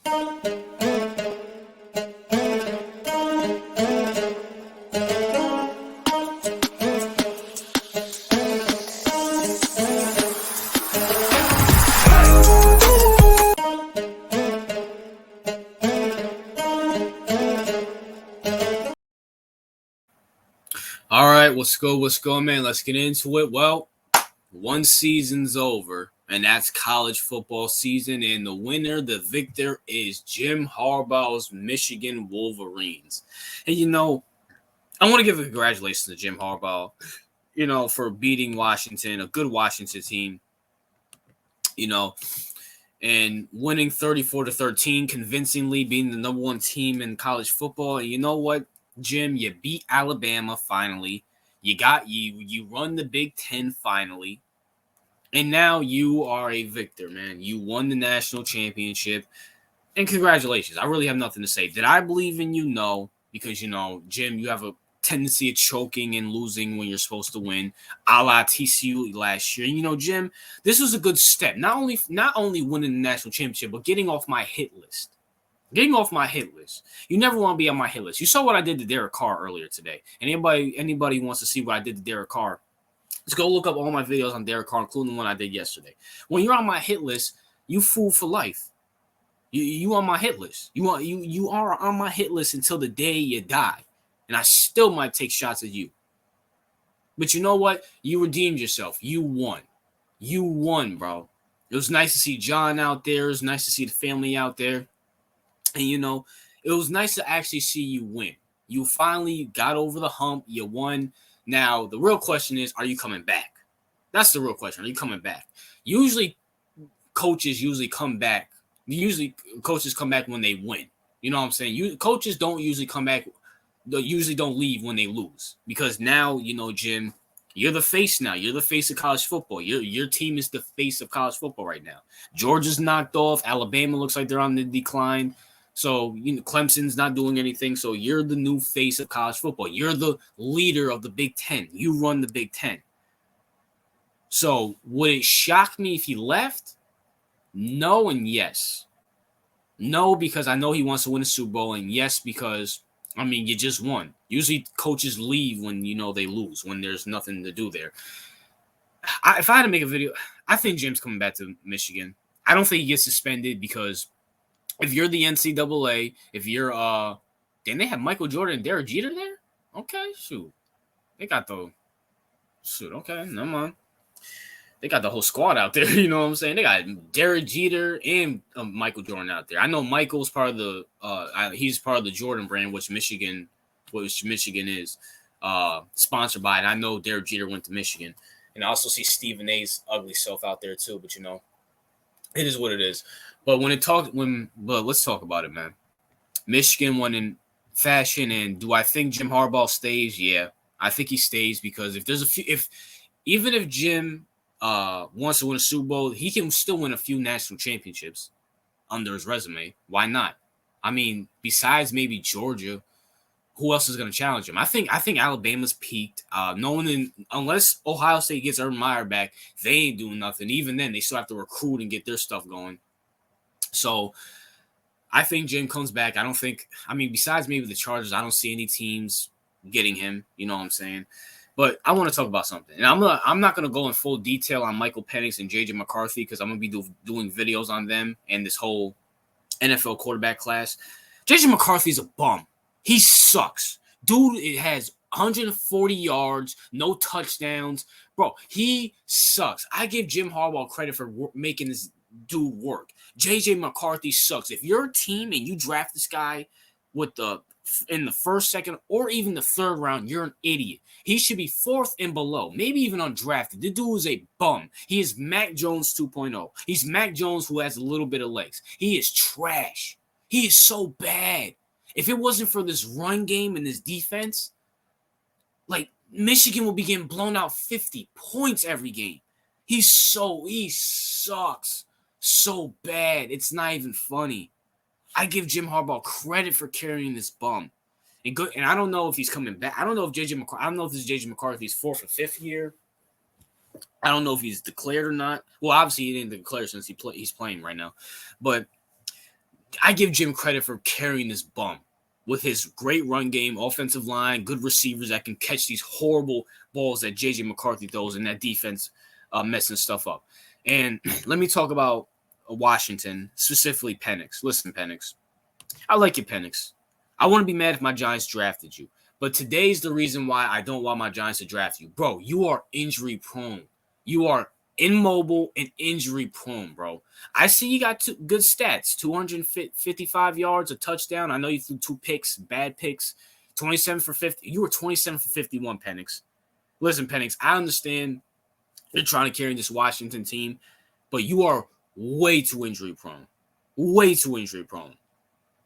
All right, what's good, man? Let's get into it. Well, one season's over, and that's college football season, and the winner, the victor, is Jim Harbaugh's Michigan Wolverines. And, I want to give a congratulations to Jim Harbaugh, for beating Washington, a good Washington team, you know, and winning 34-13, convincingly being the number one team in college football. And you know what, Jim, you beat Alabama finally. You run the Big Ten finally. And now you are a victor, man. You won the national championship. And congratulations. I really have nothing to say. Did I believe in you? No. Because, Jim, you have a tendency of choking and losing when you're supposed to win, a la TCU last year. And, Jim, this was a good step. Not only winning the national championship, but getting off my hit list. Getting off my hit list. You never want to be on my hit list. You saw what I did to Derek Carr earlier today. And anybody wants to see what I did to Derek Carr, let's go look up all my videos on Derek Carr, including the one I did yesterday. When you're on my hit list, you fool for life. You on my hit list. You are on my hit list until the day you die. And I still might take shots at you. But you know what? You redeemed yourself. You won. You won, bro. It was nice to see John out there. It was nice to see the family out there. And, it was nice to actually see you win. You finally got over the hump. You won. Now, the real question is, are you coming back? That's the real question. Are you coming back? Coaches come back. Coaches come back when they win. You know what I'm saying? Coaches don't usually come back. They usually don't leave when they lose. Because now, Jim, you're the face now. You're the face of college football. Your team is the face of college football right now. Georgia's knocked off. Alabama looks like they're on the decline. So, Clemson's not doing anything. So, you're the new face of college football. You're the leader of the Big Ten. You run the Big Ten. So, would it shock me if he left? No and yes. No, because I know he wants to win a Super Bowl. And yes, because, you just won. Usually, coaches leave when, they lose, when there's nothing to do there. If I had to make a video, I think Jim's coming back to Michigan. I don't think he gets suspended because if you're the NCAA, if you're then they have Michael Jordan and Derek Jeter there? Okay, shoot. They got okay, never mind. They got the whole squad out there, you know what I'm saying? They got Derek Jeter and Michael Jordan out there. I know Michael's part of the he's part of the Jordan brand, which Michigan is sponsored by. And I know Derek Jeter went to Michigan. And I also see Stephen A's ugly self out there too, but it is what it is. But let's talk about it, man. Michigan won in fashion, and do I think Jim Harbaugh stays? Yeah, I think he stays because even if Jim wants to win a Super Bowl, he can still win a few national championships under his resume. Why not? Besides maybe Georgia, who else is going to challenge him? I think Alabama's peaked. Unless Ohio State gets Urban Meyer back, they ain't doing nothing. Even then, they still have to recruit and get their stuff going. So I think Jim comes back. Besides maybe the Chargers, I don't see any teams getting him. You know what I'm saying? But I want to talk about something. And I'm not going to go in full detail on Michael Penix and J.J. McCarthy because I'm going to be doing videos on them and this whole NFL quarterback class. J.J. McCarthy's a bum. He sucks. Dude, it has 140 yards, no touchdowns. Bro, he sucks. I give Jim Harbaugh credit for making this dude work. J.J. McCarthy sucks. If you're a team and you draft this guy in the first, second, or even the third round, you're an idiot. He should be fourth and below, maybe even undrafted. The dude is a bum. He is Mac Jones 2.0. He's Mac Jones who has a little bit of legs. He is trash. He is so bad. If it wasn't for this run game and this defense, Michigan will be getting blown out 50 points every game. He sucks so bad. It's not even funny. I give Jim Harbaugh credit for carrying this bum. And I don't know if he's coming back. I don't know if this is J.J. McCarthy's fourth or fifth year. I don't know if he's declared or not. Well, obviously he didn't declare since he's playing right now. But I give Jim credit for carrying this bum with his great run game, offensive line, good receivers that can catch these horrible balls that J.J. McCarthy throws, and that defense messing stuff up. And let me talk about Washington, specifically Penix. Listen, Penix, I like you, Penix. I wouldn't be mad if my Giants drafted you. But today's the reason why I don't want my Giants to draft you. Bro, you are injury prone. You are immobile and injury prone, bro. I see you got good stats, 255 yards, a touchdown. I know you threw 2 picks, bad picks, 27 for 50. You were 27 for 51, Penix. Listen, Penix, I understand you're trying to carry this Washington team, but you are way too injury prone. Way too injury prone.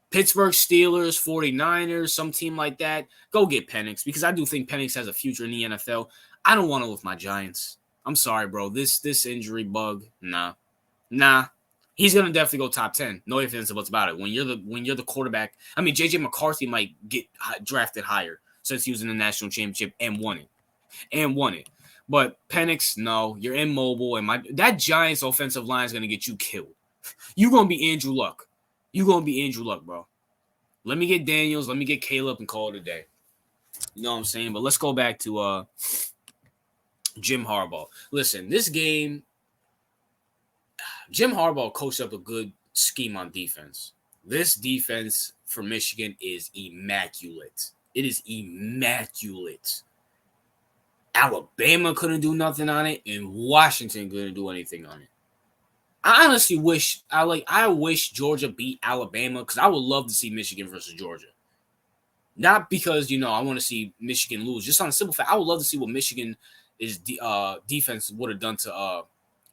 Pittsburgh Steelers, 49ers, some team like that, go get Penix because I do think Penix has a future in the NFL. I don't want to with my Giants. I'm sorry, bro. This injury bug, nah. He's gonna definitely go top 10. No ifs, ands, or buts about it. When you're the quarterback, I mean, JJ McCarthy might get drafted higher since he was in the national championship and won it. But Penix, no, you're immobile, and that Giants offensive line is gonna get you killed. You're gonna be Andrew Luck. You're gonna be Andrew Luck, bro. Let me get Daniels, let me get Caleb, and call it a day. You know what I'm saying? But let's go back to Jim Harbaugh. Listen, this game, Jim Harbaugh coached up a good scheme on defense. This defense for Michigan is immaculate. It is immaculate. Alabama couldn't do nothing on it, and Washington couldn't do anything on it. I honestly wish Georgia beat Alabama because I would love to see Michigan versus Georgia. Not because, I want to see Michigan lose. Just on a simple fact, I would love to see what Michigan defense would have done to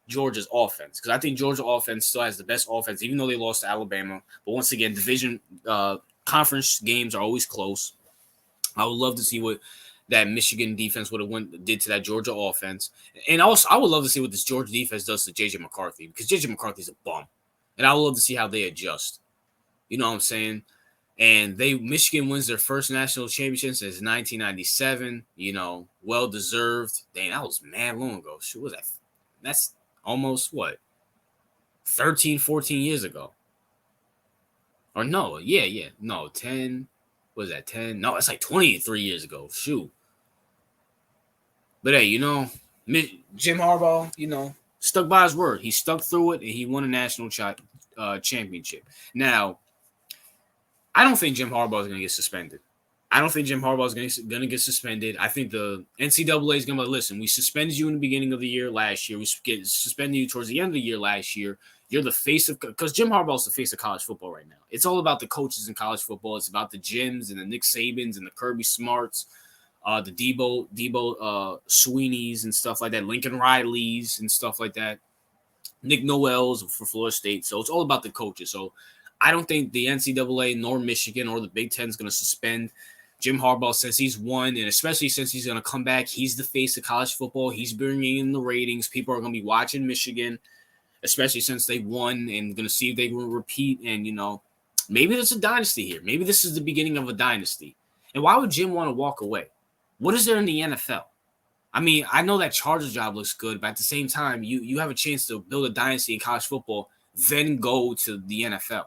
Georgia's offense. Because I think Georgia offense still has the best offense, even though they lost to Alabama. But once again, division conference games are always close. I would love to see what that Michigan defense did to that Georgia offense. And also, I would love to see what this Georgia defense does to J.J. McCarthy, because J.J. McCarthy's a bum. And I would love to see how they adjust. You know what I'm saying? And Michigan wins their first national championship since 1997. Well-deserved. Dang, that was mad long ago. What was that? That's almost, 13, 14 years ago. Or no, yeah. No, 10. What was that, 10? No, it's like 23 years ago. Shoot. But hey, Jim Harbaugh, stuck by his word. He stuck through it, and he won a national championship. Now, I don't think Jim Harbaugh is going to get suspended. I don't think Jim Harbaugh is going to get suspended. I think the NCAA is going to be like, listen, we suspended you in the beginning of the year last year. We suspended you towards the end of the year last year. You're the face of – because Jim Harbaugh is the face of college football right now. It's all about the coaches in college football. It's about the Jims and the Nick Sabans and the Kirby Smarts, the Debo Sweeneys and stuff like that, Lincoln Rileys and stuff like that, Nick Noels for Florida State. So it's all about the coaches. So I don't think the NCAA nor Michigan or the Big Ten is going to suspend Jim Harbaugh since he's won, and especially since he's going to come back. He's the face of college football. He's bringing in the ratings. People are going to be watching Michigan, especially since they won, and going to see if they will repeat. And, maybe there's a dynasty here. Maybe this is the beginning of a dynasty. And why would Jim want to walk away? What is there in the NFL? I mean, I know that Chargers job looks good, but at the same time, you have a chance to build a dynasty in college football, then go to the NFL.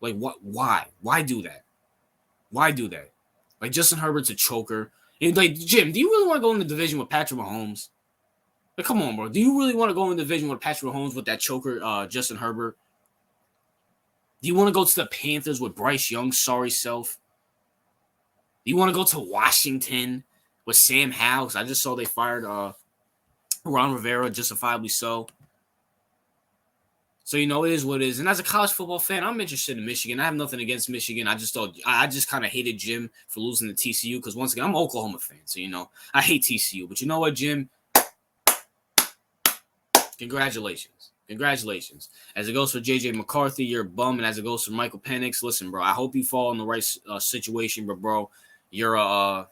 Like, what? Why? Why do that? Why do that? Like, Justin Herbert's a choker. And like, Jim, do you really want to go in the division with Patrick Mahomes? Like, come on, bro. Do you really want to go in the division with Patrick Mahomes with that choker, Justin Herbert? Do you want to go to the Panthers with Bryce Young's sorry self? Do you want to go to Washington with Sam Howell? I just saw they fired Ron Rivera, justifiably so. So, it is what it is. And as a college football fan, I'm interested in Michigan. I have nothing against Michigan. I just kind of hated Jim for losing to TCU because, once again, I'm an Oklahoma fan. So, I hate TCU. But you know what, Jim? Congratulations. As it goes for J.J. McCarthy, you're a bum. And as it goes for Michael Penix, listen, bro, I hope you fall in the right situation. But, bro, you're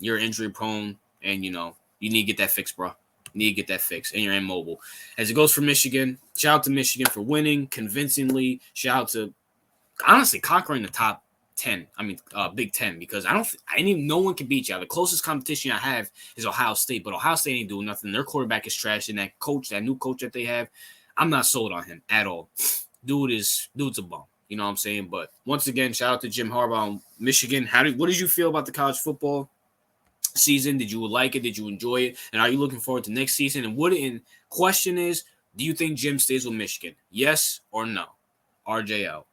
injury prone. And, you need to get that fixed, bro. And you're immobile. As it goes for Michigan, shout out to Michigan for winning convincingly. Shout out to, honestly, conquering the top 10. Big 10, because no one can beat you. The closest competition I have is Ohio State, but Ohio State ain't doing nothing. Their quarterback is trash, and that new coach that they have, I'm not sold on him at all. dude's a bum. You know what I'm saying? But once again, shout out to Jim Harbaugh on Michigan. What did you feel about the college football season? Did you like it? Did you enjoy it? And are you looking forward to next season? And question is, do you think Jim stays with Michigan? Yes or no? RJ out.